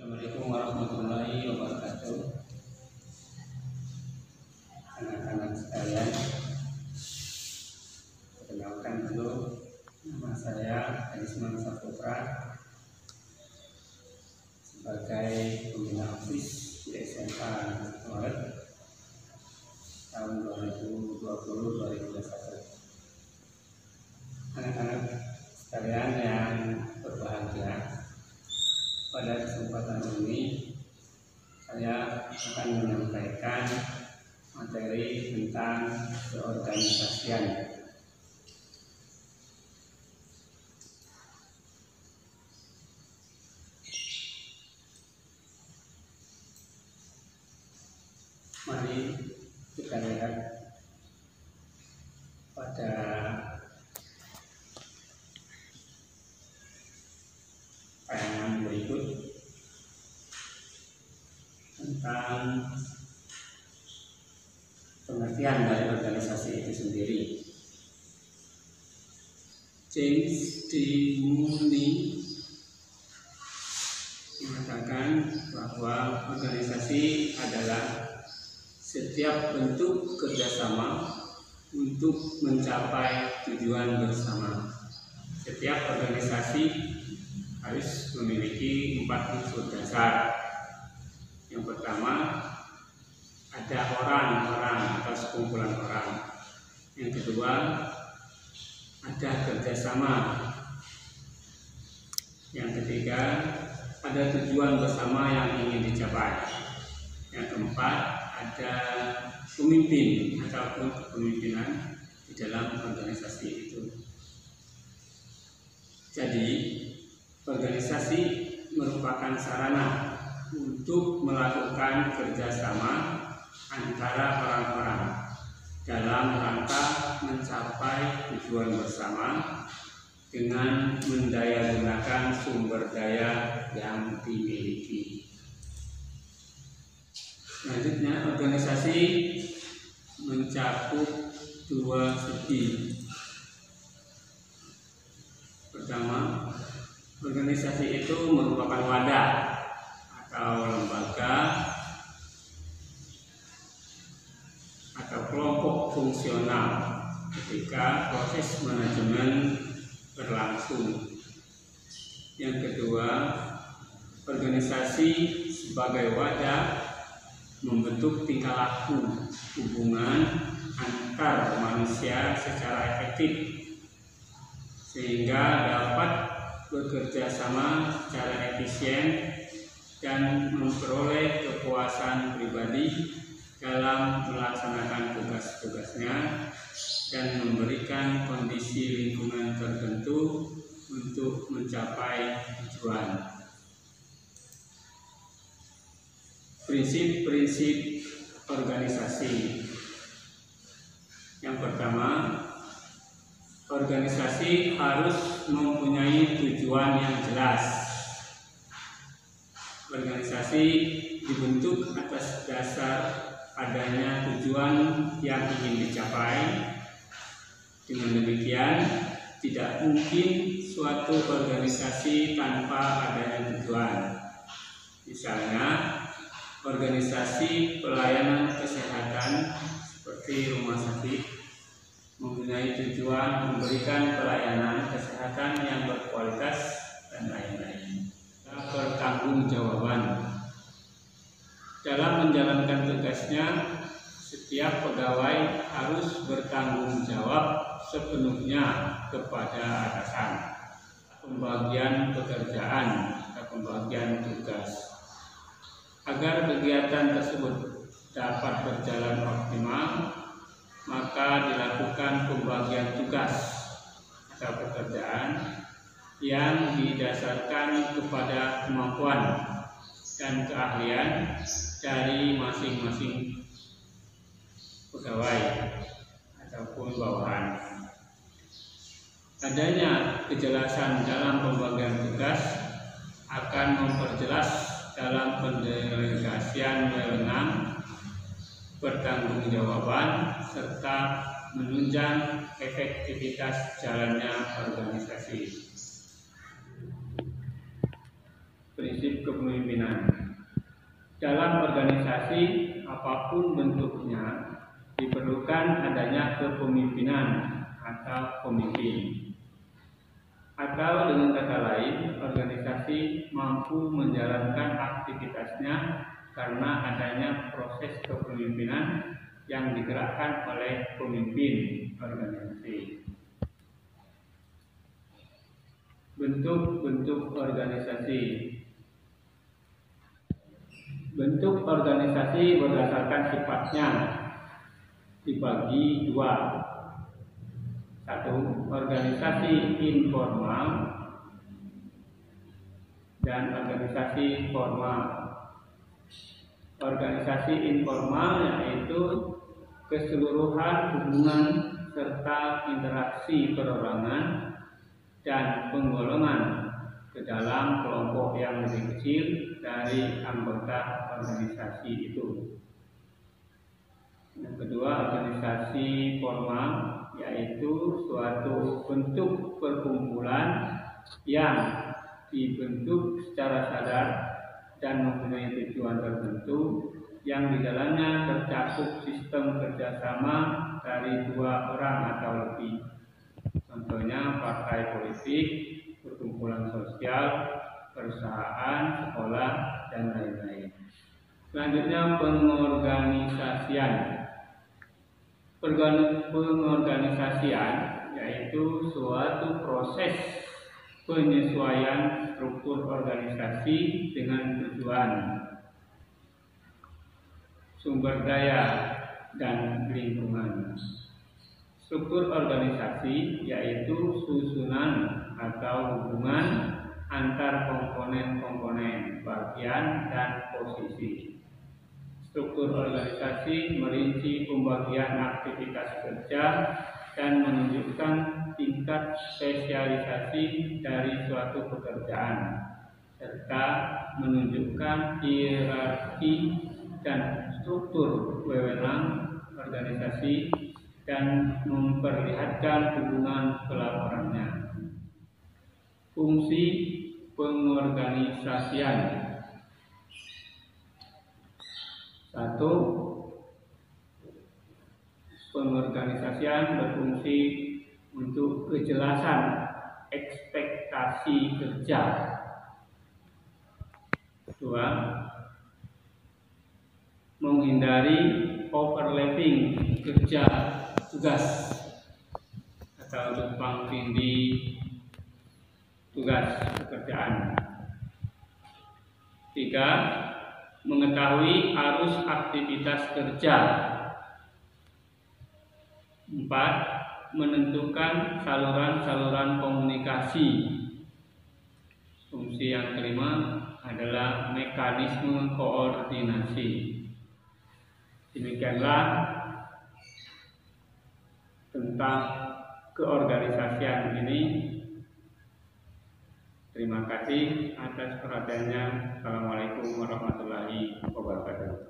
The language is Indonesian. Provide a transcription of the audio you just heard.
Assalamualaikum warahmatullahi wabarakatuh. Anak-anak sekalian, perkenalkan dulu, nama saya Arisman Saputra sebagai pembina OSIS di SMA Maret tahun 2020-2021. Anak-anak sekalian yang berbahagia, pada kesempatan ini saya akan menyampaikan materi tentang keorganisasian. Mari kita lihat pada tayangan berikut tentang pengertian dari organisasi itu sendiri. James D. Mooney mengatakan bahwa organisasi adalah setiap bentuk kerjasama untuk mencapai tujuan bersama. Setiap organisasi harus memiliki 4 unsur dasar. Yang pertama, ada orang-orang atau sekumpulan orang. Yang kedua, ada kerjasama. Yang ketiga, ada tujuan bersama yang ingin dicapai. Yang keempat, ada pemimpin ataupun kepemimpinan di dalam organisasi itu. Jadi, organisasi merupakan sarana untuk melakukan kerjasama antara orang-orang dalam rangka mencapai tujuan bersama dengan mendayagunakan sumber daya yang dimiliki. Selanjutnya, organisasi mencakup 2 segi. Pertama, organisasi itu merupakan wadah atau lembaga atau kelompok fungsional ketika proses manajemen berlangsung. Yang kedua, organisasi sebagai wadah membentuk tingkah laku hubungan antar manusia secara efektif sehingga dapat bekerja sama secara efisien dan memperoleh kepuasan pribadi dalam melaksanakan tugas-tugasnya dan memberikan kondisi lingkungan tertentu untuk mencapai tujuan. Prinsip-prinsip organisasi. Yang pertama, organisasi harus mempunyai tujuan yang jelas. Organisasi dibentuk atas dasar adanya tujuan yang ingin dicapai. Dengan demikian, tidak mungkin suatu organisasi tanpa adanya tujuan. Misalnya, organisasi pelayanan kesehatan seperti rumah sakit mempunyai tujuan memberikan pelayanan kesehatan yang berkualitas dan lain-lain. Pertanggungjawaban. Dalam menjalankan tugasnya, setiap pegawai harus bertanggung jawab sepenuhnya kepada atasan. Pembagian pekerjaan atau pembagian tugas. Agar kegiatan tersebut dapat berjalan optimal, maka dilakukan pembagian tugas atau pekerjaan yang didasarkan kepada kemampuan dan keahlian dari masing-masing pegawai ataupun bawahan. Adanya kejelasan dalam pembagian tugas akan memperjelas dalam pendelegasian wewenang, pertanggungjawaban, serta menunjang efektivitas jalannya organisasi. Prinsip kepemimpinan. dalam organisasi apapun bentuknya diperlukan adanya kepemimpinan atau pemimpin. Atau dengan kata lain, organisasi mampu menjalankan aktivitasnya karena adanya proses kepemimpinan yang digerakkan oleh pemimpin organisasi. Bentuk-bentuk organisasi. Bentuk organisasi berdasarkan sifatnya dibagi dua. Satu, organisasi informal dan organisasi formal. Organisasi informal yaitu keseluruhan hubungan serta interaksi perorangan dan penggolongan ke dalam kelompok yang lebih kecil dari anggota organisasi itu. Yang kedua, organisasi formal yaitu suatu bentuk perkumpulan yang dibentuk secara sadar dan mempunyai tujuan tertentu yang di dalamnya tercakup sistem kerjasama dari dua orang atau lebih. Contohnya partai politik, perkumpulan sosial, perusahaan, sekolah, dan lain-lain. Selanjutnya pengorganisasian. Pengorganisasian yaitu suatu proses penyesuaian struktur organisasi dengan tujuan, sumber daya, dan lingkungan. Struktur organisasi yaitu susunan atau hubungan antar komponen-komponen, bagian, dan posisi. Struktur organisasi merinci pembagian aktivitas kerja dan menunjukkan tingkat spesialisasi dari suatu pekerjaan, serta menunjukkan hierarki dan struktur wewenang organisasi dan memperlihatkan hubungan pelaporannya. Fungsi pengorganisasian. Satu, pengorganisasian berfungsi untuk kejelasan ekspektasi kerja. Dua, menghindari overlapping kerja tugas atau tumpang tindih tugas pekerjaan. Tiga, mengetahui arus aktivitas kerja. 4. Menentukan saluran-saluran komunikasi. Fungsi yang kelima adalah mekanisme koordinasi. Demikianlah tentang keorganisasian ini. Terima kasih atas perhatiannya. Assalamualaikum warahmatullahi wabarakatuh.